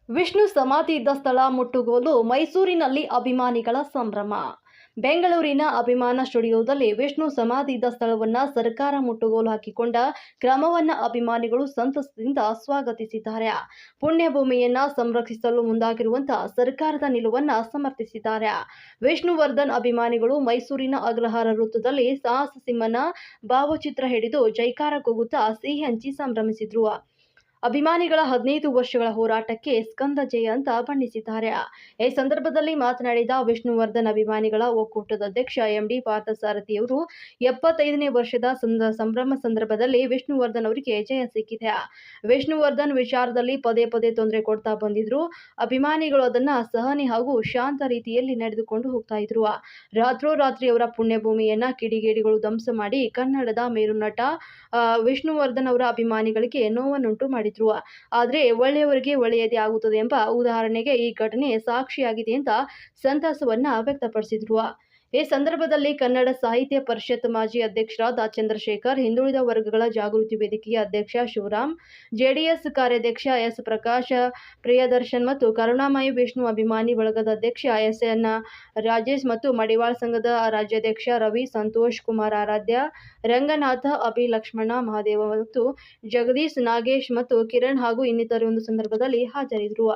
ವಿಷ್ಣು ಸಮಾಧಿ ಇದ್ದ ಸ್ಥಳ ಮುಟ್ಟುಗೋಲು. ಮೈಸೂರಿನಲ್ಲಿ ಅಭಿಮಾನಿಗಳ ಸಂಭ್ರಮ. ಬೆಂಗಳೂರಿನ ಅಭಿಮಾನ ಸ್ಟುಡಿಯೋದಲ್ಲಿ ವಿಷ್ಣು ಸಮಾಧಿ ಇದ್ದ ಸ್ಥಳವನ್ನು ಸರ್ಕಾರ ಮುಟ್ಟುಗೋಲು ಹಾಕಿಕೊಂಡ ಕ್ರಮವನ್ನು ಅಭಿಮಾನಿಗಳು ಸಂತಸದಿಂದ ಸ್ವಾಗತಿಸಿದ್ದಾರೆ. ಪುಣ್ಯಭೂಮಿಯನ್ನ ಸಂರಕ್ಷಿಸಲು ಮುಂದಾಗಿರುವಂತಹ ಸರ್ಕಾರದ ನಿಲುವನ್ನು ಸಮರ್ಥಿಸಿದ್ದಾರೆ. ವಿಷ್ಣುವರ್ಧನ್ ಅಭಿಮಾನಿಗಳು ಮೈಸೂರಿನ ಅಗ್ರಹಾರ ವೃತ್ತದಲ್ಲಿ ಸಾಹಸ ಸಿಂಹನ ಭಾವಚಿತ್ರ ಹಿಡಿದು ಜೈಕಾರ ಕೂಗುತ್ತಾ ಸಿಹಿ ಹಂಚಿ ಸಂಭ್ರಮಿಸಿದ್ರು. ಅಭಿಮಾನಿಗಳ 15 ವರ್ಷಗಳ ಹೋರಾಟಕ್ಕೆ ಸ್ಕಂದ ಜಯ ಅಂತ ಬಣ್ಣಿಸಿದ್ದಾರೆ. ಈ ಸಂದರ್ಭದಲ್ಲಿ ಮಾತನಾಡಿದ ವಿಷ್ಣುವರ್ಧನ್ ಅಭಿಮಾನಿಗಳ ಒಕ್ಕೂಟದ ಅಧ್ಯಕ್ಷ ಎಂಡಿ ಪಾರ್ಥಸಾರಥಿಯವರು 75ನೇ ವರ್ಷದ ಸಂಭ್ರಮ ಸಂದರ್ಭದಲ್ಲಿ ವಿಷ್ಣುವರ್ಧನ್ ಅವರಿಗೆ ಜಯ ಸಿಕ್ಕಿದೆ. ವಿಷ್ಣುವರ್ಧನ್ ವಿಚಾರದಲ್ಲಿ ಪದೇ ಪದೇ ತೊಂದರೆ ಕೊಡ್ತಾ ಬಂದಿದ್ರು. ಅಭಿಮಾನಿಗಳು ಅದನ್ನ ಸಹನೆ ಹಾಗೂ ಶಾಂತ ರೀತಿಯಲ್ಲಿ ನಡೆದುಕೊಂಡು ಹೋಗ್ತಾ ಇದ್ರು. ರಾತ್ರೋರಾತ್ರಿ ಅವರ ಪುಣ್ಯಭೂಮಿಯನ್ನ ಕಿಡಿಗೇಡಿಗಳು ಧ್ವಂಸ ಮಾಡಿ ಕನ್ನಡದ ಮೇರು ನಟ ವಿಷ್ಣುವರ್ಧನ್ ಅವರ ಅಭಿಮಾನಿಗಳಿಗೆ ನೋವನ್ನುಂಟು ಮಾಡಿದ್ರು. ಆದರೆ ಒಳ್ಳೆಯವರಿಗೆ ಒಳ್ಳೆಯದೇ ಆಗುತ್ತದೆ ಎಂಬ ಉದಾಹರಣೆಗೆ ಈ ಘಟನೆ ಸಾಕ್ಷಿಯಾಗಿದೆ ಅಂತ ಸಂತಸವನ್ನ ವ್ಯಕ್ತಪಡಿಸಿದ್ರು. ಈ ಸಂದರ್ಭದಲ್ಲಿ ಕನ್ನಡ ಸಾಹಿತ್ಯ ಪರಿಷತ್ ಮಾಜಿ ಅಧ್ಯಕ್ಷರಾದ ಚಂದ್ರಶೇಖರ್, ಹಿಂದುಳಿದ ವರ್ಗಗಳ ಜಾಗೃತಿ ವೇದಿಕೆಯ ಅಧ್ಯಕ್ಷ ಶಿವರಾಮ್, ಜೆಡಿಎಸ್ ಕಾರ್ಯಾಧ್ಯಕ್ಷ ಎಸ್ ಪ್ರಕಾಶ್, ಪ್ರಿಯದರ್ಶನ್ ಮತ್ತು ಕರುಣಾಮಯಿ ವಿಷ್ಣು ಅಭಿಮಾನಿ ಬಳಗದ ಅಧ್ಯಕ್ಷ ಎಸ್.ಎನ್. ರಾಜೇಶ್ ಮತ್ತು ಮಡಿವಾಳ ಸಂಘದ ರಾಜ್ಯಾಧ್ಯಕ್ಷ ರವಿ, ಸಂತೋಷ್ ಕುಮಾರ್, ಆರಾಧ್ಯ, ರಂಗನಾಥ, ಅಭಿ, ಲಕ್ಷ್ಮಣ, ಮಹಾದೇವ ಮತ್ತು ಜಗದೀಶ್, ನಾಗೇಶ್ ಮತ್ತು ಕಿರಣ್ ಹಾಗೂ ಇನ್ನಿತರರು ಒಂದು ಸಂದರ್ಭದಲ್ಲಿ ಹಾಜರಿದ್ದರು.